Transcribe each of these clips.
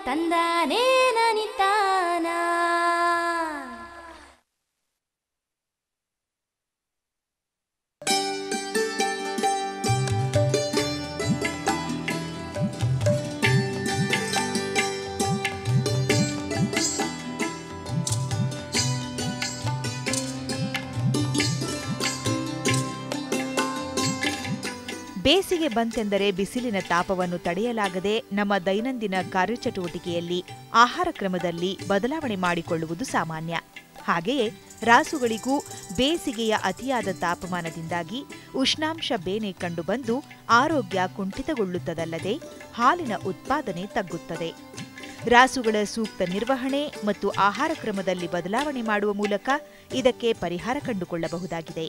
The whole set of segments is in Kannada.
ತಂದಾನೇ ನನಿತಾನ. ಬೇಸಿಗೆ ಬಂತೆಂದರೆ ಬಿಸಿಲಿನ ತಾಪವನ್ನು ತಡೆಯಲಾಗದೆ ನಮ್ಮ ದೈನಂದಿನ ಕಾರ್ಯಚಟುವಟಿಕೆಯಲ್ಲಿ ಆಹಾರ ಕ್ರಮದಲ್ಲಿ ಬದಲಾವಣೆ ಮಾಡಿಕೊಳ್ಳುವುದು ಸಾಮಾನ್ಯ. ಹಾಗೆಯೇ ರಾಸುಗಳಿಗೂ ಬೇಸಿಗೆಯ ಅತಿಯಾದ ತಾಪಮಾನದಿಂದಾಗಿ ಉಷ್ಣಾಂಶ ಬೇನೆ ಕಂಡುಬಂದು ಆರೋಗ್ಯ ಕುಂಠಿತಗೊಳ್ಳುತ್ತದಲ್ಲದೆ ಹಾಲಿನ ಉತ್ಪಾದನೆ ತಗ್ಗುತ್ತದೆ. ರಾಸುಗಳ ಸೂಕ್ತ ನಿರ್ವಹಣೆ ಮತ್ತು ಆಹಾರ ಕ್ರಮದಲ್ಲಿ ಬದಲಾವಣೆ ಮಾಡುವ ಮೂಲಕ ಇದಕ್ಕೆ ಪರಿಹಾರ ಕಂಡುಕೊಳ್ಳಬಹುದಾಗಿದೆ.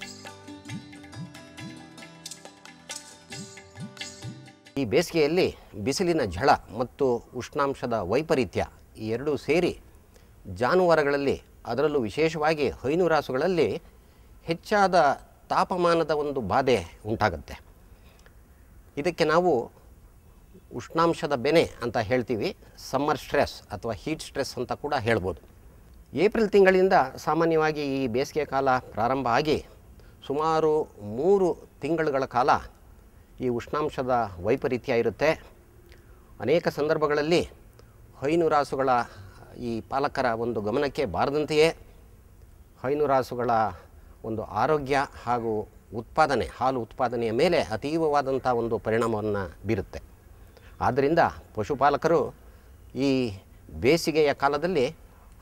ಈ ಬೇಸಿಗೆಯಲ್ಲಿ ಬಿಸಿಲಿನ ಝಳ ಮತ್ತು ಉಷ್ಣಾಂಶದ ವೈಪರೀತ್ಯ ಈ ಎರಡೂ ಸೇರಿ ಜಾನುವಾರುಗಳಲ್ಲಿ, ಅದರಲ್ಲೂ ವಿಶೇಷವಾಗಿ ಹೈನುರಾಸುಗಳಲ್ಲಿ ಹೆಚ್ಚಾದ ತಾಪಮಾನದ ಒಂದು ಬಾಧೆ ಉಂಟಾಗುತ್ತೆ. ಇದಕ್ಕೆ ನಾವು ಉಷ್ಣಾಂಶದ ಬೆನೆ ಅಂತ ಹೇಳ್ತೀವಿ, ಸಮ್ಮರ್ ಸ್ಟ್ರೆಸ್ ಅಥವಾ ಹೀಟ್ ಸ್ಟ್ರೆಸ್ ಅಂತ ಕೂಡ ಹೇಳ್ಬೋದು. ಏಪ್ರಿಲ್ ತಿಂಗಳಿಂದ ಸಾಮಾನ್ಯವಾಗಿ ಈ ಬೇಸಿಗೆ ಕಾಲ ಪ್ರಾರಂಭ ಆಗಿ ಸುಮಾರು 3 ತಿಂಗಳುಗಳ ಕಾಲ ಈ ಉಷ್ಣಾಂಶದ ವೈಪರೀತ್ಯ ಇರುತ್ತೆ. ಅನೇಕ ಸಂದರ್ಭಗಳಲ್ಲಿ ಹೈನುರಾಸುಗಳ ಈ ಪಾಲಕರ ಒಂದು ಗಮನಕ್ಕೆ ಬಾರದಂತೆಯೇ ಹೈನುರಾಸುಗಳ ಒಂದು ಆರೋಗ್ಯ ಹಾಗೂ ಉತ್ಪಾದನೆ, ಹಾಲು ಉತ್ಪಾದನೆಯ ಮೇಲೆ ಅತೀವವಾದಂಥ ಒಂದು ಪರಿಣಾಮವನ್ನು ಬೀರುತ್ತೆ. ಆದ್ದರಿಂದ ಪಶುಪಾಲಕರು ಈ ಬೇಸಿಗೆಯ ಕಾಲದಲ್ಲಿ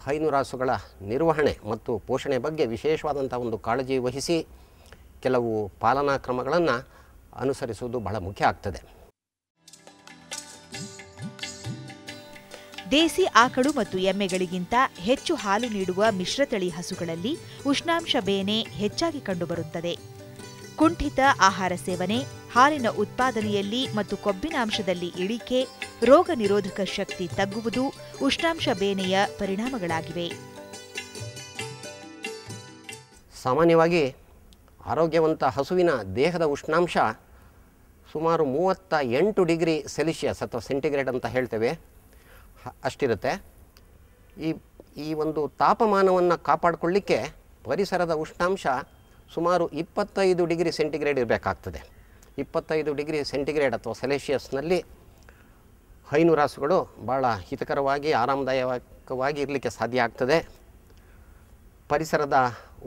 ಹೈನುರಾಸುಗಳ ನಿರ್ವಹಣೆ ಮತ್ತು ಪೋಷಣೆ ಬಗ್ಗೆ ವಿಶೇಷವಾದಂಥ ಒಂದು ಕಾಳಜಿ ವಹಿಸಿ ಕೆಲವು ಪಾಲನಾ ಕ್ರಮಗಳನ್ನು ಅನುಸರಿಸುವುದು ಬಹಳ ಮುಖ್ಯ ಆಗ್ತದೆ. ದೇಸಿ ಆಕಳು ಮತ್ತು ಎಮ್ಮೆಗಳಿಗಿಂತ ಹೆಚ್ಚು ಹಾಲು ನೀಡುವ ಮಿಶ್ರತಳಿ ಹಸುಗಳಲ್ಲಿ ಉಷ್ಣಾಂಶ ಬೇನೆ ಹೆಚ್ಚಾಗಿ ಕಂಡುಬರುತ್ತದೆ. ಕುಂಠಿತ ಆಹಾರ ಸೇವನೆ, ಹಾಲಿನ ಉತ್ಪಾದನೆಯಲ್ಲಿ ಮತ್ತು ಕೊಬ್ಬಿನಾಂಶದಲ್ಲಿ ಇಳಿಕೆ, ರೋಗ ನಿರೋಧಕ ಶಕ್ತಿ ತಗ್ಗುವುದು ಉಷ್ಣಾಂಶ ಬೇನೆಯ ಪರಿಣಾಮಗಳಾಗಿವೆ. ಸಾಮಾನ್ಯವಾಗಿ ಆರೋಗ್ಯವಂತ ಹಸುವಿನ ದೇಹದ ಉಷ್ಣಾಂಶ ಸುಮಾರು 38 ಡಿಗ್ರಿ ಸೆಲ್ಸಿಯಸ್ ಅಥವಾ ಸೆಂಟಿಗ್ರೇಡ್ ಅಂತ ಹೇಳ್ತೇವೆ ಅಷ್ಟಿರುತ್ತೆ. ಈ ಒಂದು ತಾಪಮಾನವನ್ನು ಕಾಪಾಡಿಕೊಳ್ಳಿಕ್ಕೆ ಪರಿಸರದ ಉಷ್ಣಾಂಶ ಸುಮಾರು 25 ಡಿಗ್ರಿ ಸೆಂಟಿಗ್ರೇಡ್ ಇರಬೇಕಾಗ್ತದೆ. 25 ಡಿಗ್ರಿ ಸೆಂಟಿಗ್ರೇಡ್ ಅಥವಾ ಸೆಲ್ಸಿಯಸ್ನಲ್ಲಿ ಹೈನುರಾಸುಗಳು ಭಾಳ ಹಿತಕರವಾಗಿ ಆರಾಮದಾಯಕವಾಗಿ ಇರಲಿಕ್ಕೆ ಸಾಧ್ಯ ಆಗ್ತದೆ. ಪರಿಸರದ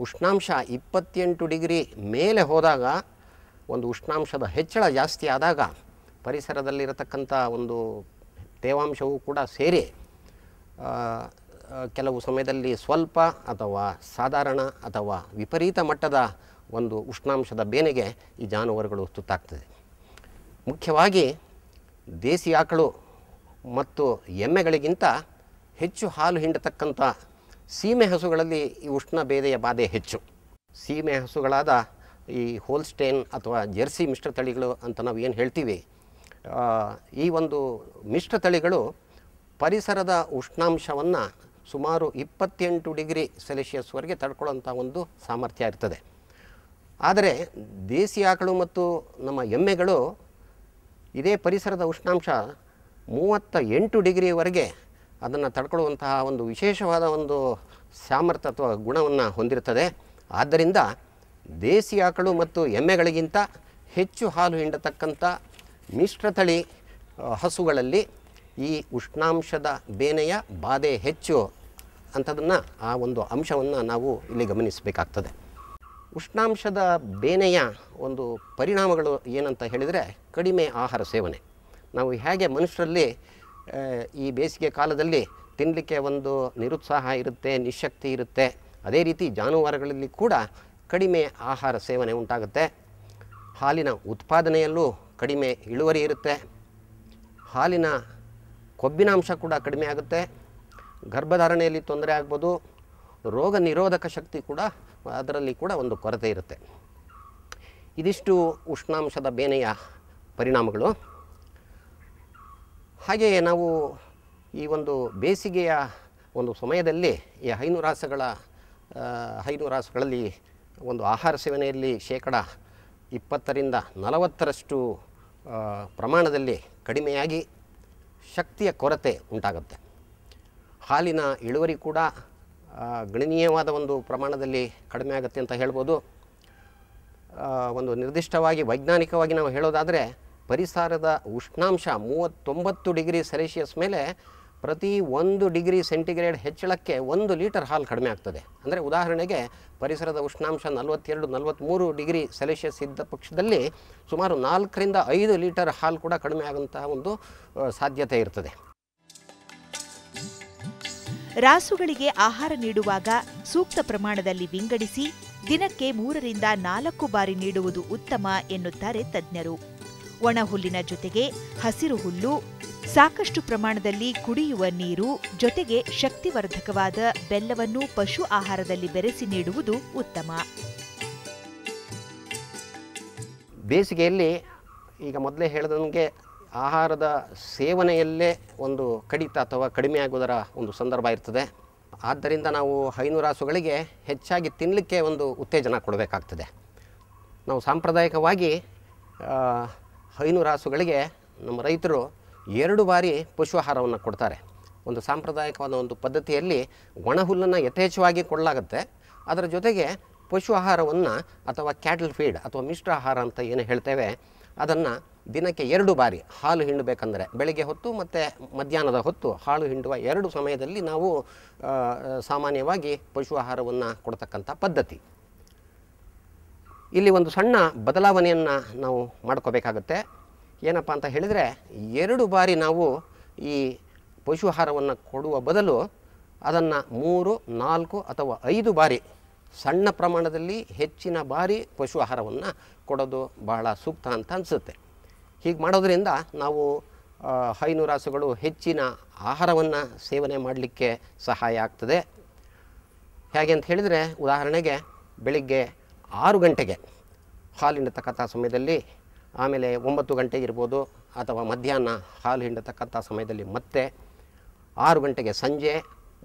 ಉಷ್ಣಾಂಶ 28 ಡಿಗ್ರಿ ಮೇಲೆ ಹೋದಾಗ, ಒಂದು ಉಷ್ಣಾಂಶದ ಹೆಚ್ಚಳ ಜಾಸ್ತಿ ಆದಾಗ ಪರಿಸರದಲ್ಲಿರತಕ್ಕಂಥ ಒಂದು ತೇವಾಂಶವೂ ಕೂಡ ಸೇರಿ ಕೆಲವು ಸಮಯದಲ್ಲಿ ಸ್ವಲ್ಪ ಅಥವಾ ಸಾಧಾರಣ ಅಥವಾ ವಿಪರೀತ ಮಟ್ಟದ ಒಂದು ಉಷ್ಣಾಂಶದ ಬೇನೆಗೆ ಈ ಜಾನುವಾರುಗಳು ತುತ್ತಾಗ್ತದೆ. ಮುಖ್ಯವಾಗಿ ದೇಸಿ ಆಕಳು ಮತ್ತು ಎಮ್ಮೆಗಳಿಗಿಂತ ಹೆಚ್ಚು ಹಾಲು ಹಿಂಡತಕ್ಕಂಥ ಸೀಮೆ ಹಸುಗಳಲ್ಲಿ ಈ ಉಷ್ಣ ಬೇಧೆಯ ಬಾಧೆ ಹೆಚ್ಚು. ಸೀಮೆ ಹಸುಗಳಾದ ಈ ಹೋಲ್ಸ್ಟೇನ್ ಅಥವಾ ಜೆರ್ಸಿ ಮಿಶ್ರತಳಿಗಳು ಅಂತ ನಾವು ಏನು ಹೇಳ್ತೀವಿ, ಈ ಒಂದು ಮಿಶ್ರತಳಿಗಳು ಪರಿಸರದ ಉಷ್ಣಾಂಶವನ್ನು ಸುಮಾರು 28 ಡಿಗ್ರಿ ಸೆಲ್ಸಿಯಸ್ವರೆಗೆ ತಡ್ಕೊಳ್ಳೋಂಥ ಒಂದು ಸಾಮರ್ಥ್ಯ ಇರ್ತದೆ. ಆದರೆ ದೇಸಿ ಆಕಳು ಮತ್ತು ನಮ್ಮ ಎಮ್ಮೆಗಳು ಇದೇ ಪರಿಸರದ ಉಷ್ಣಾಂಶ 38 ಡಿಗ್ರಿವರೆಗೆ ಅದನ್ನು ತಡ್ಕೊಳ್ಳುವಂತಹ ಒಂದು ವಿಶೇಷವಾದ ಒಂದು ಸಾಮರ್ಥ್ಯ ಅಥವಾ ಗುಣವನ್ನು ಹೊಂದಿರುತ್ತದೆ. ಆದ್ದರಿಂದ ದೇಸಿ ಆಕಳು ಮತ್ತು ಎಮ್ಮೆಗಳಿಗಿಂತ ಹೆಚ್ಚು ಹಾಲು ಹಿಂಡತಕ್ಕಂಥ ಮಿಶ್ರತಳಿ ಹಸುಗಳಲ್ಲಿ ಈ ಉಷ್ಣಾಂಶದ ಬೇನೆಯ ಬಾಧೆ ಹೆಚ್ಚು ಅಂಥದನ್ನು, ಆ ಒಂದು ಅಂಶವನ್ನು ನಾವು ಇಲ್ಲಿ ಗಮನಿಸಬೇಕಾಗ್ತದೆ. ಉಷ್ಣಾಂಶದ ಬೇನೆಯ ಒಂದು ಪರಿಣಾಮಗಳು ಏನಂತ ಹೇಳಿದರೆ, ಕಡಿಮೆ ಆಹಾರ ಸೇವನೆ. ನಾವು ಹೇಗೆ ಮನುಷ್ಯರಲ್ಲಿ ಈ ಬೇಸಿಗೆ ಕಾಲದಲ್ಲಿ ತಿನ್ನಲಿಕ್ಕೆ ಒಂದು ನಿರುತ್ಸಾಹ ಇರುತ್ತೆ, ನಿಶಕ್ತಿ ಇರುತ್ತೆ, ಅದೇ ರೀತಿ ಜಾನುವಾರುಗಳಲ್ಲಿ ಕೂಡ ಕಡಿಮೆ ಆಹಾರ ಸೇವನೆ ಉಂಟಾಗುತ್ತೆ. ಹಾಲಿನ ಉತ್ಪಾದನೆಯಲ್ಲೂ ಕಡಿಮೆ ಇಳುವರಿ ಇರುತ್ತೆ. ಹಾಲಿನ ಕೊಬ್ಬಿನಾಂಶ ಕೂಡ ಕಡಿಮೆ ಆಗುತ್ತೆ. ಗರ್ಭಧಾರಣೆಯಲ್ಲಿ ತೊಂದರೆ ಆಗ್ಬೋದು. ರೋಗ ನಿರೋಧಕ ಶಕ್ತಿ ಕೂಡ ಅದರಲ್ಲಿ ಕೂಡ ಒಂದು ಕೊರತೆ ಇರುತ್ತೆ. ಇದಿಷ್ಟು ಉಷ್ಣಾಂಶದ ಬೇನೆಯ ಪರಿಣಾಮಗಳು. ಹಾಗೆಯೇ ನಾವು ಈ ಒಂದು ಬೇಸಿಗೆಯ ಒಂದು ಸಮಯದಲ್ಲಿ ಈ ಹೈನುರಾಸುಗಳಲ್ಲಿ ಒಂದು ಆಹಾರ ಸೇವನೆಯಲ್ಲಿ 20% ರಿಂದ 40% ಪ್ರಮಾಣದಲ್ಲಿ ಕಡಿಮೆಯಾಗಿ ಶಕ್ತಿಯ ಕೊರತೆ ಉಂಟಾಗುತ್ತೆ. ಹಾಲಿನ ಇಳುವರಿ ಕೂಡ ಗಣನೀಯವಾದ ಒಂದು ಪ್ರಮಾಣದಲ್ಲಿ ಕಡಿಮೆ ಆಗುತ್ತೆ ಅಂತ ಹೇಳ್ಬೋದು. ಒಂದು ನಿರ್ದಿಷ್ಟವಾಗಿ ವೈಜ್ಞಾನಿಕವಾಗಿ ನಾವು ಹೇಳೋದಾದರೆ ಪರಿಸರದ ಉಷ್ಣಾಂಶ 39 ಡಿಗ್ರಿ ಸೆಲ್ಸಿಯಸ್ ಮೇಲೆ ಪ್ರತಿ 1 ಡಿಗ್ರಿ ಸೆಂಟಿಗ್ರೇಡ್ ಹೆಚ್ಚಳಕ್ಕೆ 1 ಲೀಟರ್ ಹಾಲು ಕಡಿಮೆ ಆಗ್ತದೆ. ಅಂದರೆ ಉದಾಹರಣೆಗೆ ಪರಿಸರದ ಉಷ್ಣಾಂಶ 42-43 ಡಿಗ್ರಿ ಸೆಲ್ಸಿಯಸ್ ಇದ್ದ ಪಕ್ಷದಲ್ಲಿ ಸುಮಾರು 4ರಿಂದ 5 ಲೀಟರ್ ಹಾಲು ಕೂಡ ಕಡಿಮೆ ಆಗುವಂತಹ ಒಂದು ಸಾಧ್ಯತೆ ಇರ್ತದೆ. ರಾಸುಗಳಿಗೆ ಆಹಾರ ನೀಡುವಾಗ ಸೂಕ್ತ ಪ್ರಮಾಣದಲ್ಲಿ ವಿಂಗಡಿಸಿ ದಿನಕ್ಕೆ 3ರಿಂದ 4 ಬಾರಿ ನೀಡುವುದು ಉತ್ತಮ ಎನ್ನುತ್ತಾರೆ ತಜ್ಞರು. ಒಣ ಹುಲ್ಲಿನ ಜೊತೆಗೆ ಹಸಿರು ಹುಲ್ಲು, ಸಾಕಷ್ಟು ಪ್ರಮಾಣದಲ್ಲಿ ಕುಡಿಯುವ ನೀರು ಜೊತೆಗೆ ಶಕ್ತಿವರ್ಧಕವಾದ ಬೆಲ್ಲವನ್ನು ಪಶು ಆಹಾರದಲ್ಲಿ ಬೆರೆಸಿ ನೀಡುವುದು ಉತ್ತಮ. ಬೇಸಿಗೆಯಲ್ಲಿ ಈಗ ಮೊದಲೇ ಹೇಳಿದಂಗೆ ಆಹಾರದ ಸೇವನೆಯಲ್ಲೇ ಒಂದು ಕಡಿತ ಅಥವಾ ಕಡಿಮೆ ಆಗುವುದರ ಒಂದು ಸಂದರ್ಭ ಇರ್ತದೆ. ಆದ್ದರಿಂದ ನಾವು ಹೈನುರಾಸುಗಳಿಗೆ ಹೆಚ್ಚಾಗಿ ತಿನ್ನಲಿಕ್ಕೆ ಒಂದು ಉತ್ತೇಜನ ಕೊಡಬೇಕಾಗ್ತದೆ. ನಾವು ಸಾಂಪ್ರದಾಯಿಕವಾಗಿ ಹೈನುರಾಸುಗಳಿಗೆ ನಮ್ಮ ರೈತರು 2 ಬಾರಿ ಪಶು ಆಹಾರವನ್ನು ಕೊಡ್ತಾರೆ. ಒಂದು ಸಾಂಪ್ರದಾಯಿಕವಾದ ಒಂದು ಪದ್ಧತಿಯಲ್ಲಿ ಒಣ ಹುಲ್ಲನ್ನು ಯಥೇಚ್ಛವಾಗಿ ಕೊಡಲಾಗುತ್ತೆ. ಅದರ ಜೊತೆಗೆ ಪಶು ಆಹಾರವನ್ನು ಅಥವಾ ಕ್ಯಾಟಲ್ ಫೀಡ್ ಅಥವಾ ಮಿಶ್ರ ಆಹಾರ ಅಂತ ಏನು ಹೇಳ್ತೇವೆ ಅದನ್ನು ದಿನಕ್ಕೆ 2 ಬಾರಿ ಹಾಲು ಹಿಂಡಬೇಕಂದ್ರೆ ಬೆಳಗ್ಗೆ ಹೊತ್ತು ಮತ್ತು ಮಧ್ಯಾಹ್ನದ ಹೊತ್ತು ಹಾಲು ಹಿಂಡುವ 2 ಸಮಯದಲ್ಲಿ ನಾವು ಸಾಮಾನ್ಯವಾಗಿ ಪಶು ಆಹಾರವನ್ನು ಕೊಡ್ತಕ್ಕಂಥ ಪದ್ಧತಿ. ಇಲ್ಲಿ ಒಂದು ಸಣ್ಣ ಬದಲಾವಣೆಯನ್ನು ನಾವು ಮಾಡ್ಕೋಬೇಕಾಗತ್ತೆ. ಏನಪ್ಪ ಅಂತ ಹೇಳಿದರೆ 2 ಬಾರಿ ನಾವು ಈ ಪಶು ಆಹಾರವನ್ನು ಕೊಡುವ ಬದಲು ಅದನ್ನು 3, 4 ಅಥವಾ 5 ಬಾರಿ ಸಣ್ಣ ಪ್ರಮಾಣದಲ್ಲಿ ಹೆಚ್ಚಿನ ಬಾರಿ ಪಶು ಆಹಾರವನ್ನು ಕೊಡೋದು ಬಹಳ ಸೂಕ್ತ ಅಂತ ಅನಿಸುತ್ತೆ. ಹೀಗೆ ಮಾಡೋದರಿಂದ ನಾವು ಹೈನುರಾಸುಗಳು ಹೆಚ್ಚಿನ ಆಹಾರವನ್ನು ಸೇವನೆ ಮಾಡಲಿಕ್ಕೆ ಸಹಾಯ ಆಗ್ತದೆ. ಹೇಗೆ ಅಂತ ಹೇಳಿದರೆ ಉದಾಹರಣೆಗೆ ಬೆಳಿಗ್ಗೆ 6 ಗಂಟೆಗೆ ಹಾಲು ಹಿಂಡತಕ್ಕಂಥ ಸಮಯದಲ್ಲಿ, ಆಮೇಲೆ 9 ಗಂಟೆಗೆ ಇರ್ಬೋದು ಅಥವಾ ಮಧ್ಯಾಹ್ನ ಹಾಲು ಹಿಂಡತಕ್ಕಂಥ ಸಮಯದಲ್ಲಿ ಮತ್ತೆ 6 ಗಂಟೆಗೆ ಸಂಜೆ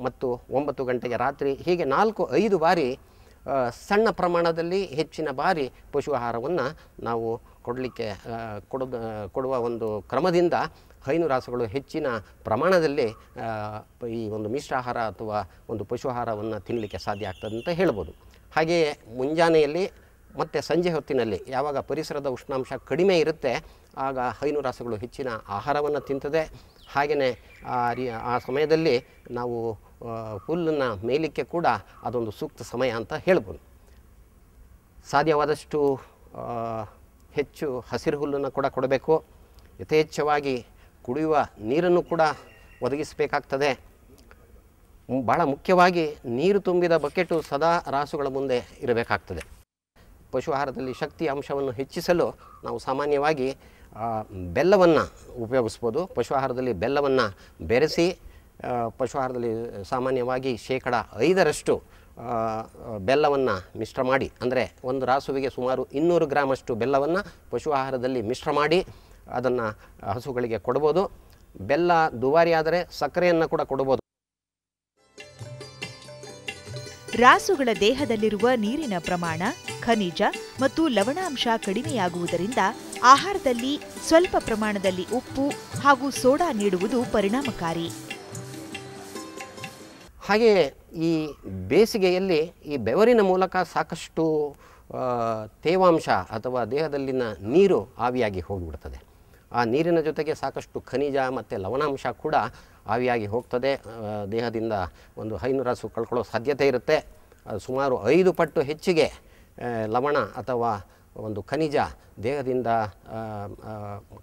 ಮತ್ತು 9 ಗಂಟೆಗೆ ರಾತ್ರಿ, ಹೀಗೆ 4-5 ಬಾರಿ ಸಣ್ಣ ಪ್ರಮಾಣದಲ್ಲಿ ಹೆಚ್ಚಿನ ಬಾರಿ ಪಶು ಆಹಾರವನ್ನು ನಾವು ಕೊಡುವ ಒಂದು ಕ್ರಮದಿಂದ ಹೈನುರಾಸುಗಳು ಹೆಚ್ಚಿನ ಪ್ರಮಾಣದಲ್ಲಿ ಈ ಒಂದು ಮಿಶ್ರ ಆಹಾರ ಅಥವಾ ಒಂದು ಪಶು ಆಹಾರವನ್ನು ತಿನ್ನಲಿಕ್ಕೆ ಸಾಧ್ಯ ಆಗ್ತದೆ ಅಂತ ಹೇಳ್ಬೋದು. ಹಾಗೆಯೇ ಮುಂಜಾನೆಯಲ್ಲಿ ಮತ್ತು ಸಂಜೆ ಹೊತ್ತಿನಲ್ಲಿ ಯಾವಾಗ ಪರಿಸರದ ಉಷ್ಣಾಂಶ ಕಡಿಮೆ ಇರುತ್ತೆ ಆಗ ಹೈನುರಾಸುಗಳು ಹೆಚ್ಚಿನ ಆಹಾರವನ್ನು ತಿಂತದೆ. ಹಾಗೆಯೇ ಆ ಸಮಯದಲ್ಲಿ ನಾವು ಹುಲ್ಲನ್ನು ಮೇಯಲಿಕ್ಕೆ ಕೂಡ ಅದೊಂದು ಸೂಕ್ತ ಸಮಯ ಅಂತ ಹೇಳ್ಬೋದು. ಸಾಧ್ಯವಾದಷ್ಟು ಹೆಚ್ಚು ಹಸಿರು ಹುಲ್ಲನ್ನು ಕೂಡ ಕೊಡಬೇಕು. ಯಥೇಚ್ಛವಾಗಿ ಕುಡಿಯುವ ನೀರನ್ನು ಕೂಡ ಒದಗಿಸಬೇಕಾಗ್ತದೆ. ಭಾಳ ಮುಖ್ಯವಾಗಿ ನೀರು ತುಂಬಿದ ಬಕೆಟು ಸದಾ ರಾಸುಗಳ ಮುಂದೆ ಇರಬೇಕಾಗ್ತದೆ. ಪಶು ಆಹಾರದಲ್ಲಿ ಶಕ್ತಿ ಅಂಶವನ್ನು ಹೆಚ್ಚಿಸಲು ನಾವು ಸಾಮಾನ್ಯವಾಗಿ ಬೆಲ್ಲವನ್ನು ಉಪಯೋಗಿಸ್ಬೋದು. ಪಶು ಆಹಾರದಲ್ಲಿ ಬೆಲ್ಲವನ್ನು ಬೆರೆಸಿ ಪಶು ಆಹಾರದಲ್ಲಿ ಸಾಮಾನ್ಯವಾಗಿ 5% ಬೆಲ್ಲವನ್ನು ಮಿಶ್ರ ಮಾಡಿ, ಅಂದರೆ ಒಂದು ರಾಸುವಿಗೆ ಸುಮಾರು 200 ಗ್ರಾಮಷ್ಟು ಬೆಲ್ಲವನ್ನು ಪಶು ಆಹಾರದಲ್ಲಿ ಮಿಶ್ರ ಮಾಡಿ ಅದನ್ನು ಹಸುಗಳಿಗೆ ಕೊಡ್ಬೋದು. ಬೆಲ್ಲ ದುಬಾರಿ ಆದರೆ ಸಕ್ಕರೆಯನ್ನು ಕೂಡ ಕೊಡ್ಬೋದು. ರಾಸುಗಳ ದೇಹದಲ್ಲಿರುವ ನೀರಿನ ಪ್ರಮಾಣ, ಖನಿಜ ಮತ್ತು ಲವಣಾಂಶ ಕಡಿಮೆಯಾಗುವುದರಿಂದ ಆಹಾರದಲ್ಲಿ ಸ್ವಲ್ಪ ಪ್ರಮಾಣದಲ್ಲಿ ಉಪ್ಪು ಹಾಗೂ ಸೋಡಾ ನೀಡುವುದು ಪರಿಣಾಮಕಾರಿ. ಹಾಗೆಯೇ ಈ ಬೇಸಿಗೆಯಲ್ಲಿ ಈ ಬೆವರಿನ ಮೂಲಕ ಸಾಕಷ್ಟು ತೇವಾಂಶ ಅಥವಾ ದೇಹದಲ್ಲಿನ ನೀರು ಆವಿಯಾಗಿ ಹೋಗಿಬಿಡ್ತದೆ. ಆ ನೀರಿನ ಜೊತೆಗೆ ಸಾಕಷ್ಟು ಖನಿಜ ಮತ್ತು ಲವಣಾಂಶ ಕೂಡ ಆವಿಯಾಗಿ ಹೋಗ್ತದೆ. ದೇಹದಿಂದ ಒಂದು ಹೈನುರಾಸು ಕಳ್ಕೊಳ್ಳೋ ಸಾಧ್ಯತೆ ಇರುತ್ತೆ. ಸುಮಾರು 5 ಪಟ್ಟು ಹೆಚ್ಚಿಗೆ ಲವಣ ಅಥವಾ ಒಂದು ಖನಿಜ ದೇಹದಿಂದ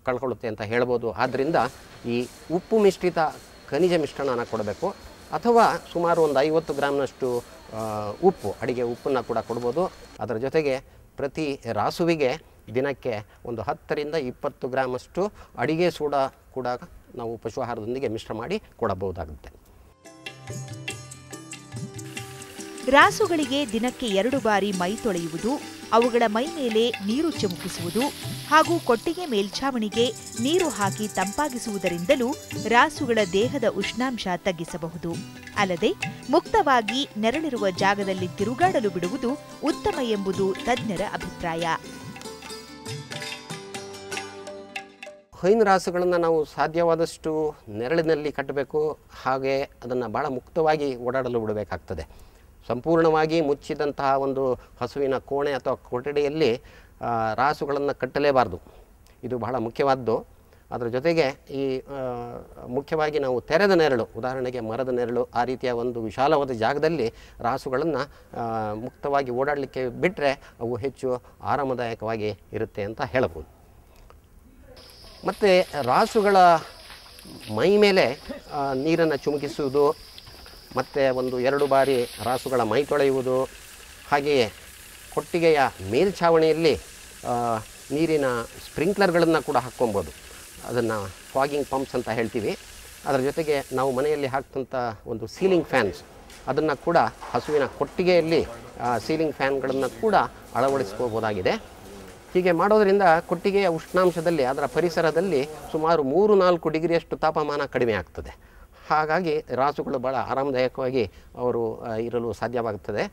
ಕಳ್ಕೊಳ್ಳುತ್ತೆ ಅಂತ ಹೇಳ್ಬೋದು. ಆದ್ದರಿಂದ ಈ ಉಪ್ಪು ಮಿಶ್ರಿತ ಖನಿಜ ಮಿಶ್ರಣನ ಕೊಡಬೇಕು. ಅಥವಾ ಸುಮಾರು ಒಂದು 50 ಗ್ರಾಮ್ನಷ್ಟು ಉಪ್ಪು, ಅಡಿಗೆ ಉಪ್ಪನ್ನು ಕೂಡ ಕೊಡ್ಬೋದು. ಅದರ ಜೊತೆಗೆ ಪ್ರತಿ ರಾಸುವಿಗೆ ದಿನಕ್ಕೆ ಒಂದು 10ರಿಂದ 20 ಗ್ರಾಮಷ್ಟು ಅಡಿಗೆ ಸೋಡಾ ಕೂಡ ನಾವು ಪಶು ಆಹಾರದೊಂದಿಗೆ ಮಿಶ್ರ ಮಾಡಿ ಕೊಡಬಹುದಾಗುತ್ತೆ. ರಾಸುಗಳಿಗೆ ದಿನಕ್ಕೆ 2 ಬಾರಿ ಮೈ ತೊಳೆಯುವುದು, ಅವುಗಳ ಮೈ ಮೇಲೆ ನೀರು ಚಿಮುಕಿಸುವುದು ಹಾಗೂ ಕೊಟ್ಟಿಗೆ ಮೇಲ್ಛಾವಣಿಗೆ ನೀರು ಹಾಕಿ ತಂಪಾಗಿಸುವುದರಿಂದಲೂ ರಾಸುಗಳ ದೇಹದ ಉಷ್ಣಾಂಶ ತಗ್ಗಿಸಬಹುದು. ಅಲ್ಲದೆ ಮುಕ್ತವಾಗಿ ನೆರಳಿರುವ ಜಾಗದಲ್ಲಿ ತಿರುಗಾಡಲು ಬಿಡುವುದು ಉತ್ತಮ ಎಂಬುದು ತಜ್ಞರ ಅಭಿಪ್ರಾಯ. ಹೈನು ರಾಸುಗಳನ್ನು ನಾವು ಸಾಧ್ಯವಾದಷ್ಟು ನೆರಳಿನಲ್ಲಿ ಕಟ್ಟಬೇಕು, ಹಾಗೆ ಅದನ್ನು ಭಾಳ ಮುಕ್ತವಾಗಿ ಓಡಾಡಲು ಬಿಡಬೇಕಾಗ್ತದೆ. ಸಂಪೂರ್ಣವಾಗಿ ಮುಚ್ಚಿದಂತಹ ಒಂದು ಹಸುವಿನ ಕೋಣೆ ಅಥವಾ ಕೊಠಡಿಯಲ್ಲಿ ರಾಸುಗಳನ್ನು ಕಟ್ಟಲೇಬಾರ್ದು. ಇದು ಬಹಳ ಮುಖ್ಯವಾದ್ದು. ಅದರ ಜೊತೆಗೆ ಈ ಮುಖ್ಯವಾಗಿ ನಾವು ತೆರೆದ ನೆರಳು, ಉದಾಹರಣೆಗೆ ಮರದ ನೆರಳು, ಆ ರೀತಿಯ ಒಂದು ವಿಶಾಲವಾದ ಜಾಗದಲ್ಲಿ ರಾಸುಗಳನ್ನು ಮುಕ್ತವಾಗಿ ಓಡಾಡಲಿಕ್ಕೆ ಬಿಟ್ಟರೆ ಅವು ಹೆಚ್ಚು ಆರಾಮದಾಯಕವಾಗಿ ಇರುತ್ತೆ ಅಂತ ಹೇಳಬಹುದು. ಮತ್ತು ರಾಸುಗಳ ಮೈ ಮೇಲೆ ನೀರನ್ನು ಚಿಮುಕಿಸುವುದು, ಮತ್ತು 1-2 ಬಾರಿ ರಾಸುಗಳ ಮೈ ತೊಳೆಯುವುದು, ಹಾಗೆಯೇ ಕೊಟ್ಟಿಗೆಯ ಮೇಲ್ಛಾವಣಿಯಲ್ಲಿ ನೀರಿನ ಸ್ಪ್ರಿಂಕ್ಲರ್ಗಳನ್ನು ಕೂಡ ಹಾಕ್ಕೊಬೋದು. ಅದನ್ನು ಫಾಗಿಂಗ್ ಪಂಪ್ಸ್ ಅಂತ ಹೇಳ್ತೀವಿ. ಅದರ ಜೊತೆಗೆ ನಾವು ಮನೆಯಲ್ಲಿ ಹಾಕ್ತಂಥ ಒಂದು ಸೀಲಿಂಗ್ ಫ್ಯಾನ್ಸ್, ಅದನ್ನು ಕೂಡ ಹಸುವಿನ ಕೊಟ್ಟಿಗೆಯಲ್ಲಿ ಸೀಲಿಂಗ್ ಫ್ಯಾನ್ಗಳನ್ನು ಕೂಡ ಅಳವಡಿಸ್ಕೋಬೋದಾಗಿದೆ. ಹೀಗೆ ಮಾಡೋದರಿಂದ ಕೊಟ್ಟಿಗೆಯ ಉಷ್ಣಾಂಶದಲ್ಲಿ, ಅದರ ಪರಿಸರದಲ್ಲಿ ಸುಮಾರು 3-4 ಡಿಗ್ರಿಯಷ್ಟು ತಾಪಮಾನ ಕಡಿಮೆ ಆಗ್ತದೆ. ಹಾಗಾಗಿ ರಾಸುಗಳು ಭಾಳ ಆರಾಮದಾಯಕವಾಗಿ ಅವರು ಇರಲು ಸಾಧ್ಯವಾಗುತ್ತದೆ.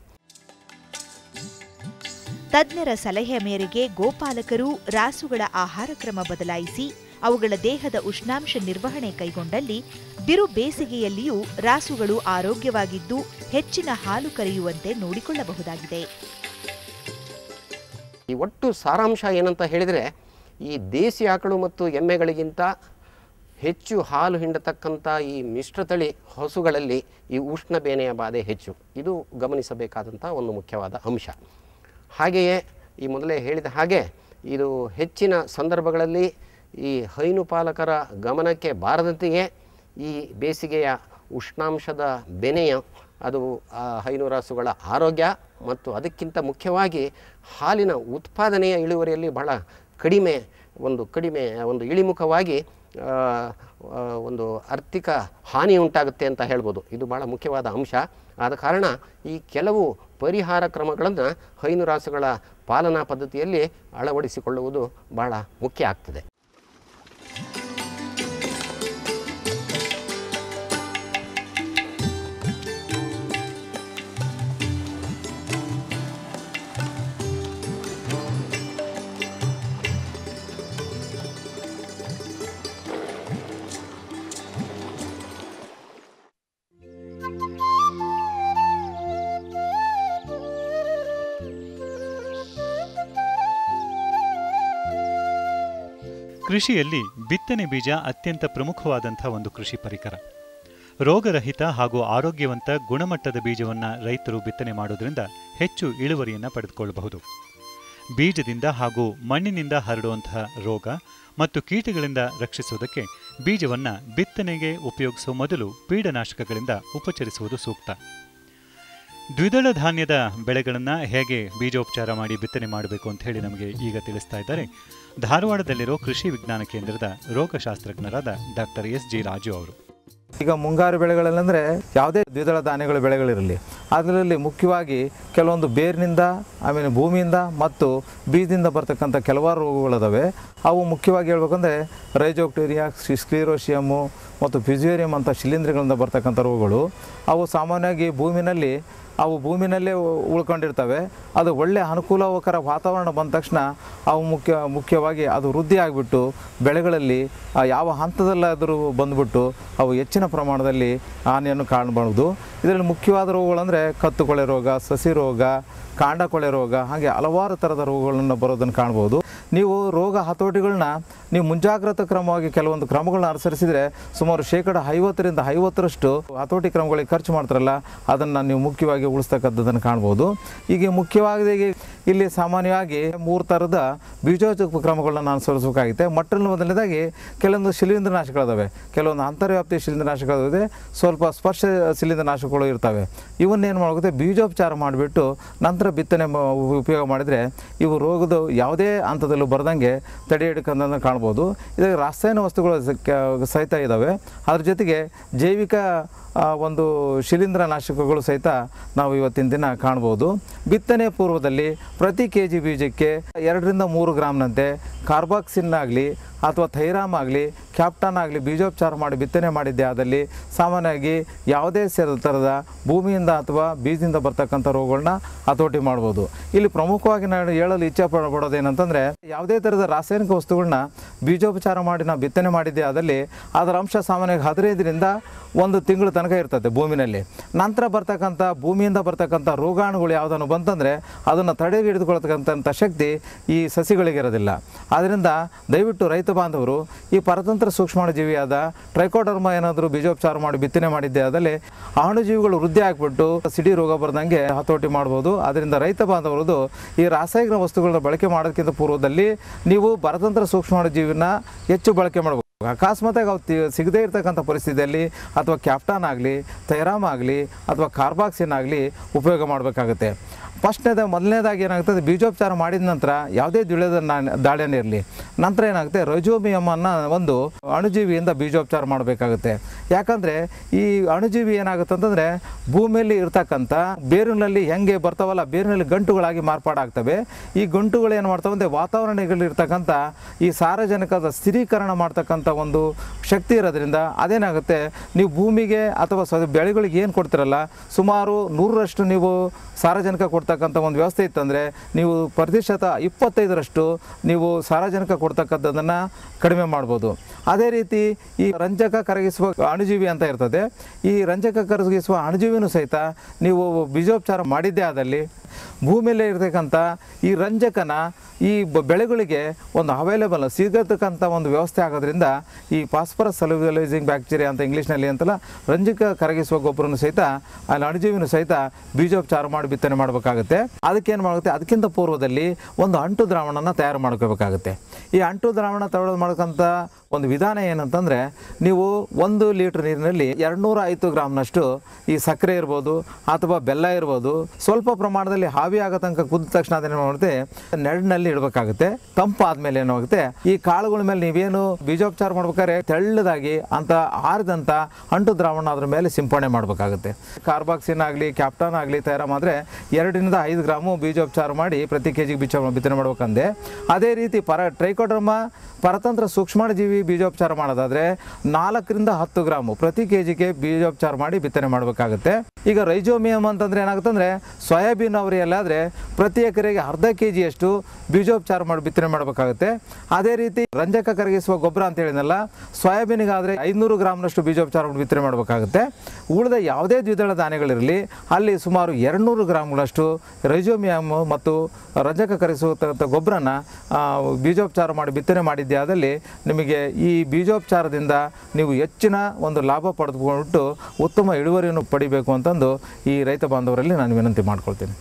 ತಜ್ಞರ ಸಲಹೆಯ ಮೇರೆಗೆ ಗೋಪಾಲಕರು ರಾಸುಗಳ ಆಹಾರ ಕ್ರಮ ಬದಲಾಯಿಸಿ ಅವುಗಳ ದೇಹದ ಉಷ್ಣಾಂಶ ನಿರ್ವಹಣೆ ಕೈಗೊಂಡಲ್ಲಿ ಬಿರು ಬೇಸಿಗೆಯಲ್ಲಿಯೂ ರಾಸುಗಳು ಆರೋಗ್ಯವಾಗಿದ್ದು ಹೆಚ್ಚಿನ ಹಾಲು ಕರೆಯುವಂತೆ ನೋಡಿಕೊಳ್ಳಬಹುದಾಗಿದೆ. ಈ ಒಟ್ಟು ಸಾರಾಂಶ ಏನಂತ ಹೇಳಿದರೆ, ಈ ದೇಸಿ ಆಕಳು ಮತ್ತು ಎಮ್ಮೆಗಳಿಗಿಂತ ಹೆಚ್ಚು ಹಾಲು ಹಿಂಡತಕ್ಕಂಥ ಈ ಮಿಶ್ರತಳಿ ಹಸುಗಳಲ್ಲಿ ಈ ಉಷ್ಣ ಬೇನೆಯ ಬಾಧೆ ಹೆಚ್ಚು. ಇದು ಗಮನಿಸಬೇಕಾದಂಥ ಒಂದು ಮುಖ್ಯವಾದ ಅಂಶ. ಹಾಗೆಯೇ ಈ ಮೊದಲೇ ಹೇಳಿದ ಹಾಗೆ ಇದು ಹೆಚ್ಚಿನ ಸಂದರ್ಭಗಳಲ್ಲಿ ಈ ಹೈನು ಪಾಲಕರ ಗಮನಕ್ಕೆ ಬಾರದಂತೆಯೇ ಈ ಬೇಸಿಗೆಯ ಉಷ್ಣಾಂಶದ ಬೆನೆಯ ಅದು ಹೈನು ರಾಸುಗಳ ಆರೋಗ್ಯ ಮತ್ತು ಅದಕ್ಕಿಂತ ಮುಖ್ಯವಾಗಿ ಹಾಲಿನ ಉತ್ಪಾದನೆಯ ಇಳುವರಿಯಲ್ಲಿ ಬಹಳ ಕಡಿಮೆ ಒಂದು ಇಳಿಮುಖವಾಗಿ ಒಂದು ಆರ್ಥಿಕ ಹಾನಿ ಉಂಟಾಗುತ್ತೆ ಅಂತ ಹೇಳ್ಬೋದು. ಇದು ಭಾಳ ಮುಖ್ಯವಾದ ಅಂಶ. ಆದ ಕಾರಣ ಈ ಕೆಲವು ಪರಿಹಾರ ಕ್ರಮಗಳನ್ನು ಹೈನು ರಾಸುಗಳ ಪಾಲನಾ ಪದ್ಧತಿಯಲ್ಲಿ ಅಳವಡಿಸಿಕೊಳ್ಳುವುದು ಬಹಳ ಮುಖ್ಯ ಆಗ್ತದೆ. ಕೃಷಿಯಲ್ಲಿ ಬಿತ್ತನೆ ಬೀಜ ಅತ್ಯಂತ ಪ್ರಮುಖವಾದಂಥ ಒಂದು ಕೃಷಿ ಪರಿಕರ. ರೋಗರಹಿತ ಹಾಗೂ ಆರೋಗ್ಯವಂತ ಗುಣಮಟ್ಟದ ಬೀಜವನ್ನು ರೈತರು ಬಿತ್ತನೆ ಮಾಡೋದ್ರಿಂದ ಹೆಚ್ಚು ಇಳುವರಿಯನ್ನು ಪಡೆದುಕೊಳ್ಳಬಹುದು. ಬೀಜದಿಂದ ಹಾಗೂ ಮಣ್ಣಿನಿಂದ ಹರಡುವಂತಹ ರೋಗ ಮತ್ತು ಕೀಟಗಳಿಂದ ರಕ್ಷಿಸುವುದಕ್ಕೆ ಬೀಜವನ್ನು ಬಿತ್ತನೆಗೆ ಉಪಯೋಗಿಸುವ ಮೊದಲು ಪೀಡನಾಶಕಗಳಿಂದ ಉಪಚರಿಸುವುದು ಸೂಕ್ತ. ದ್ವಿದಳ ಧಾನ್ಯದ ಬೆಳೆಗಳನ್ನು ಹೇಗೆ ಬೀಜೋಪಚಾರ ಮಾಡಿ ಬಿತ್ತನೆ ಮಾಡಬೇಕು ಅಂತ ಹೇಳಿ ನಮಗೆ ಈಗ ತಿಳಿಸ್ತಾ ಇದ್ದಾರೆ ಧಾರವಾಡದಲ್ಲಿರೋ ಕೃಷಿ ವಿಜ್ಞಾನ ಕೇಂದ್ರದ ರೋಗಶಾಸ್ತ್ರಜ್ಞರಾದ ಡಾಕ್ಟರ್ ಎಸ್ ಜಿ ರಾಜು ಅವರು. ಈಗ ಮುಂಗಾರು ಬೆಳೆಗಳಲ್ಲಂದರೆ ಯಾವುದೇ ದ್ವಿದಳ ಧಾನ್ಯಗಳ ಬೆಳೆಗಳಿರಲಿ, ಅದರಲ್ಲಿ ಮುಖ್ಯವಾಗಿ ಕೆಲವೊಂದು ಬೇರಿನಿಂದ ಆಮೇಲೆ ಭೂಮಿಯಿಂದ ಮತ್ತು ಬೀಜದಿಂದ ಬರ್ತಕ್ಕಂಥ ಕೆಲವಾರು ರೋಗಗಳಿದಾವೆ. ಅವು ಮುಖ್ಯವಾಗಿ ಹೇಳ್ಬೇಕಂದ್ರೆ ರೈಜೋಬ್ಯಾಕ್ಟೀರಿಯಾ, ಸ್ಕ್ಲಿರೋಸಿಯಮ್ಮು ಮತ್ತು ಫ್ಯುಸೇರಿಯಂ ಅಂತ ಶಿಲೀಂಧ್ರಗಳಿಂದ ಬರ್ತಕ್ಕಂಥ ರೋಗಗಳು. ಅವು ಸಾಮಾನ್ಯವಾಗಿ ಭೂಮಿನಲ್ಲೇ ಉಳ್ಕೊಂಡಿರ್ತವೆ. ಅದು ಒಳ್ಳೆಯ ಅನುಕೂಲಕರ ವಾತಾವರಣ ಬಂದ ತಕ್ಷಣ ಅವು ಮುಖ್ಯವಾಗಿ ಅದು ವೃದ್ಧಿ ಆಗಿಬಿಟ್ಟು ಬೆಳೆಗಳಲ್ಲಿ ಯಾವ ಹಂತದಲ್ಲಾದರೂ ಬಂದುಬಿಟ್ಟು ಅವು ಹೆಚ್ಚಿನ ಪ್ರಮಾಣದಲ್ಲಿ ಹಾನಿಯನ್ನು ಕಾಣಬಹುದು. ಇದರಲ್ಲಿ ಮುಖ್ಯವಾದ ರೋಗಗಳಂದರೆ ಕತ್ತುಕೊಳೆ ರೋಗ, ಸಸಿ ರೋಗ, ಕಾಂಡಕೊಳೆ ರೋಗ, ಹಾಗೆ ಹಲವಾರು ಥರದ ರೋಗಗಳನ್ನು ಬರೋದನ್ನು ಕಾಣ್ಬೋದು. ನೀವು ರೋಗ ಹತೋಟಿಗಳನ್ನ ನೀವು ಮುಂಜಾಗ್ರತಾ ಕ್ರಮವಾಗಿ ಕೆಲವೊಂದು ಕ್ರಮಗಳನ್ನ ಅನುಸರಿಸಿದರೆ ಸುಮಾರು 50% 50% ಹತೋಟಿ ಕ್ರಮಗಳಿಗೆ ಖರ್ಚು ಮಾಡ್ತಾರಲ್ಲ, ಅದನ್ನು ನೀವು ಮುಖ್ಯವಾಗಿ ಉಳಿಸ್ತಕ್ಕಂಥದ್ದನ್ನು ಕಾಣ್ಬೋದು. ಈಗ ಮುಖ್ಯವಾಗಿ ಇಲ್ಲಿ ಸಾಮಾನ್ಯವಾಗಿ 3 ಥರದ ಬೀಜೋಪಚಾರ ಕ್ರಮಗಳನ್ನ ಅನುಸರಿಸಬೇಕಾಗುತ್ತೆ. ಮೊದಲನೇದಾಗಿ ಕೆಲವೊಂದು ಶಿಲೀಂಧ್ರನಾಶಕಗಳಿದಾವೆ, ಕೆಲವೊಂದು ಅಂತರ್ವ್ಯಾಪ್ತಿ ಶಿಲೀಂಧ್ರನಾಶಕಗಳಿದೆ, ಸ್ವಲ್ಪ ಸ್ಪರ್ಶ ಶಿಲೀಂಧ್ರನಾಶಕಗಳು ಇರ್ತವೆ. ಇವನ್ನೇನು ಮಾಡಬೇಕು, ಬೀಜೋಪಚಾರ ಮಾಡಿಬಿಟ್ಟು ನಂತರ ಬಿತ್ತನೆ ಉಪಯೋಗ ಮಾಡಿದರೆ ಇವು ರೋಗದ ಯಾವುದೇ ಹಂತದಲ್ಲೂ ಬರದಂಗೆ ತಡೆ ಹಿಡ್ಕೊಂಡನ್ನು ಕಾಣ್ಬೋದು. ಇದಕ್ಕೆ ರಾಸಾಯನಿಕ ವಸ್ತುಗಳು ಸಹಿತ ಇದ್ದಾವೆ. ಅದ್ರ ಜೊತೆಗೆ ಜೈವಿಕ ಒಂದು ಶಿಲೀಂಧ್ರನಾಶಕಗಳು ಸಹಿತ ನಾವು ಇವತ್ತಿನ ದಿನ ಕಾಣ್ಬೋದು. ಬಿತ್ತನೆ ಪೂರ್ವದಲ್ಲಿ ಪ್ರತಿ kg ಬೀಜಕ್ಕೆ 2 ರಿಂದ 3 ಗ್ರಾಮ್ನಂತೆ ಕಾರ್ಬಾಕ್ಸಿನ್ ಆಗಲಿ ಅಥವಾ ಥೈರಾಮ್ ಆಗಲಿ ಕ್ಯಾಪ್ಟನ್ ಆಗಲಿ ಬೀಜೋಪಚಾರ ಮಾಡಿ ಬಿತ್ತನೆ ಮಾಡಿದ್ದೆ ಆದಲ್ಲಿ ಸಾಮಾನ್ಯವಾಗಿ ಯಾವುದೇ ಥರದ ಭೂಮಿಯಿಂದ ಅಥವಾ ಬೀಜದಿಂದ ಬರ್ತಕ್ಕಂಥ ರೋಗಗಳನ್ನ ಹತೋಟಿ ಮಾಡ್ಬೋದು. ಇಲ್ಲಿ ಪ್ರಮುಖವಾಗಿ ನಾನು ಹೇಳಲು ಇಚ್ಛೆ ಪಡೋದೇನಂತಂದರೆ ಯಾವುದೇ ಥರದ ರಾಸಾಯನಿಕ ವಸ್ತುಗಳನ್ನ ಬೀಜೋಪಚಾರ ಮಾಡಿ ನಾವು ಬಿತ್ತನೆ ಮಾಡಿದ್ದೆ ಆದಲ್ಲಿ ಅದರ ಅಂಶ ಸಾಮಾನ್ಯವಾಗಿ 15ರಿಂದ 1 ತಿಂಗಳ ತನಕ ಇರ್ತದೆ ಭೂಮಿನಲ್ಲಿ. ನಂತರ ಬರ್ತಕ್ಕಂಥ ಭೂಮಿಯಿಂದ ಬರ್ತಕ್ಕಂಥ ರೋಗಾಣುಗಳು ಯಾವುದನ್ನು ಬಂತಂದರೆ ಅದನ್ನು ತಡೆಗೆ ಹಿಡಿದುಕೊಳ್ತಕ್ಕಂಥ ಶಕ್ತಿ ಈ ಸಸಿಗಳಿಗಿರೋದಿಲ್ಲ. ಆದ್ದರಿಂದ ದಯವಿಟ್ಟು ರೈತ ಬಾಂಧವರು ಈ ಪರತಂತ್ರ ಸೂಕ್ಷ್ಮಾಣುಜೀವಿಯಾದ ಟ್ರೈಕೋಡರ್ಮ ಏನಾದರೂ ಬೀಜೋಪಚಾರ ಮಾಡಿ ಬಿತ್ತನೆ ಮಾಡಿದ್ದೆ ಆದಲ್ಲಿ ಆ ಅಣುಜೀವಿಗಳು ವೃದ್ಧಿ ಆಗಿಬಿಟ್ಟು ಸಿಡಿ ರೋಗ ಬರ್ದಂಗೆ ಹತೋಟಿ ಮಾಡ್ಬೋದು. ಅದರಿಂದ ರೈತ ಬಾಂಧವರದು ಈ ರಾಸಾಯನಿಕ ವಸ್ತುಗಳನ್ನ ಬಳಕೆ ಮಾಡೋದಕ್ಕಿಂತ ಪೂರ್ವದಲ್ಲಿ ನೀವು ಪರತಂತ್ರ ಸೂಕ್ಷ್ಮಾಣುಜೀವಿನ ಹೆಚ್ಚು ಬಳಕೆ ಮಾಡಬೇಕು. ಅಕಸ್ಮಾತಾಗಿ ಅವು ಸಿಗದೇ ಇರತಕ್ಕಂಥ ಪರಿಸ್ಥಿತಿಯಲ್ಲಿ ಅಥವಾ ಕ್ಯಾಪ್ಟನ್ ಆಗಲಿ ಥೈರಾಮ್ ಆಗಲಿ ಅಥವಾ ಕಾರ್ಬಾಕ್ಸಿನ್ ಆಗಲಿ ಉಪಯೋಗ ಮಾಡಬೇಕಾಗುತ್ತೆ. ಮೊದಲನೇದಾಗಿ ಏನಾಗ್ತದೆ, ಬೀಜೋಪಚಾರ ಮಾಡಿದ ನಂತರ ಯಾವುದೇ ದ್ವಿಳದ ದಾಳಿಯನ್ನು ಇರಲಿ, ನಂತರ ಏನಾಗುತ್ತೆ ರೈಜೋಬಿಯಮ್ ಅನ್ನೋ ಒಂದು ಅಣುಜೀವಿಯಿಂದ ಬೀಜೋಪಚಾರ ಮಾಡಬೇಕಾಗುತ್ತೆ. ಯಾಕಂದರೆ ಈ ಅಣುಜೀವಿ ಏನಾಗುತ್ತೆ ಅಂತಂದರೆ ಭೂಮಿಯಲ್ಲಿ ಇರ್ತಕ್ಕಂಥ ಬೇರಿನಲ್ಲಿ ಹೆಂಗೆ ಬರ್ತಾವಲ್ಲ ಬೇರಿನಲ್ಲಿ ಗಂಟುಗಳಾಗಿ ಮಾರ್ಪಾಡಾಗ್ತವೆ. ಈ ಗಂಟುಗಳು ಏನು ಮಾಡ್ತಾವೆ ಅಂದರೆ ವಾತಾವರಣದಲ್ಲಿರ್ತಕ್ಕಂಥ ಈ ಸಾರಜನಕದ ಸ್ಥಿರೀಕರಣ ಮಾಡ್ತಕ್ಕಂಥ ಒಂದು ಶಕ್ತಿ ಇರೋದ್ರಿಂದ ಅದೇನಾಗುತ್ತೆ, ನೀವು ಭೂಮಿಗೆ ಅಥವಾ ಬೆಳೆಗಳಿಗೆ ಏನು ಕೊಡ್ತಿರಲ್ಲ ಸುಮಾರು 100ರಷ್ಟು ನೀವು ಸಾರಜನಕ ಕೊಡ್ತಕ್ಕಂಥ ಒಂದು ವ್ಯವಸ್ಥೆ ಇತ್ತಂದರೆ ನೀವು ಪ್ರತಿಶತ 25ರಷ್ಟು ನೀವು ಸಾರಜನಕ ಕೊಡ್ತಕ್ಕಂಥದ್ದನ್ನು ಕಡಿಮೆ ಮಾಡ್ಬೋದು. ಅದೇ ರೀತಿ ಈ ರಂಜಕ ಕರಗಿಸುವ ಅಣುಜೀವಿ ಅಂತ ಇರ್ತದೆ. ಈ ರಂಜಕ ಕರಗಿಸುವ ಅಣುಜೀವಿನೂ ಸಹಿತ ನೀವು ಬೀಜೋಪಚಾರ ಮಾಡಿದ್ದೇ ಆದಲ್ಲಿ ಭೂಮಿಯಲ್ಲೇ ಇರತಕ್ಕಂಥ ಈ ರಂಜಕನ ಈ ಬೆಳೆಗಳಿಗೆ ಒಂದು ಅವೈಲೇಬಲ್ ಸಿಗತಕ್ಕಂಥ ಒಂದು ವ್ಯವಸ್ಥೆ ಆಗೋದ್ರಿಂದ ಈ ಫಾಸ್ಫರಸ್ ಸಲ್ಯುಲೈಸಿಂಗ್ ಬ್ಯಾಕ್ಟೀರಿಯಾ ಅಂತ ಇಂಗ್ಲೀಷ್ನಲ್ಲಿ ಅಂತಲ್ಲ ರಂಜಕ ಕರಗಿಸುವ ಗೊಬ್ಬರನು ಸಹಿತ ಅಲ್ಲಿ ಅಣುಜೀವಿನೂ ಸಹಿತ ಬೀಜೋಪಚಾರ ಮಾಡಿ ಬಿತ್ತನೆ ಮಾಡಬೇಕಾಗುತ್ತೆ. ಅದಕ್ಕೇನು ಮಾಡುತ್ತೆ, ಅದಕ್ಕಿಂತ ಪೂರ್ವದಲ್ಲಿ ಒಂದು ಅಂಟು ದ್ರಾವಣನ ತಯಾರು ಮಾಡ್ಕೋಬೇಕಾಗುತ್ತೆ. ಈ ಅಂಟು ದ್ರಾವಣ ತಯಾರು ಮಾಡ್ಕೊಂಥ ಒಂದು ವಿಧಾನ ಏನಂತಂದರೆ ನೀವು 1 ಲೀಟ್ರ್ ನೀರಿನಲ್ಲಿ 205 ಗ್ರಾಮ್ನಷ್ಟು ಈ ಸಕ್ಕರೆ ಇರ್ಬೋದು ಅಥವಾ ಬೆಲ್ಲ ಇರ್ಬೋದು ಸ್ವಲ್ಪ ಪ್ರಮಾಣದಲ್ಲಿ ಹಾವಿ ಆಗೋ ತನಕ ಕುದ್ದ ತಕ್ಷಣ ಅದೇನು ಮಾಡುತ್ತೆ ನೆರಳಿನಲ್ಲಿ ಇಡಬೇಕಾಗುತ್ತೆ. ತಂಪಾದ್ಮೇಲೆ ಏನಾಗುತ್ತೆ ಈ ಕಾಳುಗಳ ಮೇಲೆ ನೀವೇನು ಬೀಜೋಪಚಾರ ಮಾಡ್ಬೇಕಾದ್ರೆ ತೆಳ್ಳದಾಗಿ ಅಂತ ಆರಿದಂಥ ಅಂಟು ದ್ರಾವಣ ಅದ್ರ ಮೇಲೆ ಸಿಂಪಡಣೆ ಮಾಡಬೇಕಾಗುತ್ತೆ. ಕಾರ್ಬಾಕ್ಸಿನ್ ಆಗಲಿ ಕ್ಯಾಪ್ಟನ್ ಆಗಲಿ ಥೈರಾಮ್ ಆದರೆ 2ರಿಂದ 5 ಗ್ರಾಮು ಬೀಜೋಪಚಾರ ಮಾಡಿ ಪ್ರತಿ ಕೆಜಿಗೆ ಬಿತ್ತನೆ ಮಾಡ್ಬೇಕಂದೆ. ಅದೇ ರೀತಿ ಟ್ರೈಕೋಡರ್ಮ ಪರತಂತ್ರ ಸೂಕ್ಷ್ಮಾಣುಜೀವಿ ಬೀಜೋಪಚಾರ ಮಾಡೋದಾದರೆ 4ರಿಂದ 10 ಗ್ರಾಮು ಪ್ರತಿ ಕೆಜಿಗೆ ಬೀಜೋಪಚಾರ ಮಾಡಿ ಬಿತ್ತನೆ ಮಾಡಬೇಕಾಗುತ್ತೆ. ಈಗ ರೈಜೋಮಿಯಮ್ ಅಂತಂದರೆ ಏನಾಗುತ್ತೆ ಅಂದರೆ ಸೋಯಾಬೀನ್ ಅವರಿಯಲ್ಲಾದರೆ ಪ್ರತಿ ಎಕರೆಗೆ 1/2 kgಯಷ್ಟು ಬೀಜೋಪಚಾರ ಮಾಡಿ ಬಿತ್ತನೆ ಮಾಡಬೇಕಾಗುತ್ತೆ. ಅದೇ ರೀತಿ ರಂಜಕ ಕರಗಿಸುವ ಗೊಬ್ಬರ ಅಂತ ಹೇಳಿದ್ನಲ್ಲ ಸೋಯಾಬೀನಿಗಾದರೆ 500 ಗ್ರಾಮ್ನಷ್ಟು ಬೀಜೋಪಚಾರ ಮಾಡಿ ಬಿತ್ತನೆ ಮಾಡಬೇಕಾಗುತ್ತೆ. ಉಳಿದ ಯಾವುದೇ ದ್ವಿದಳ ಧಾನ್ಯಗಳಿರಲಿ ಅಲ್ಲಿ ಸುಮಾರು 200 ಗ್ರಾಮ್ಗಳಷ್ಟು ರೈಜೋಮಿಯಮ್ ಮತ್ತು ರಂಜಕ ಕರಗಿಸುವಂಥ ಗೊಬ್ಬರನ ಬೀಜೋಪಚಾರ ಮಾಡಿ ಬಿತ್ತನೆ ಮಾಡಿದ್ದೇ ಆದಲ್ಲಿ ನಿಮಗೆ ಈ ಬೀಜೋಪಚಾರದಿಂದ ನೀವು ಹೆಚ್ಚಿನ ಒಂದು ಲಾಭ ಪಡೆದುಕೊಂಡು ಉತ್ತಮ ಇಳುವರಿಯನ್ನು ಪಡಿಬೇಕು ಅಂತಂದು ಈ ರೈತ ಬಾಂಧವರಲ್ಲಿ ನಾನು ವಿನಂತಿ ಮಾಡ್ಕೊಳ್ತೀನಿ.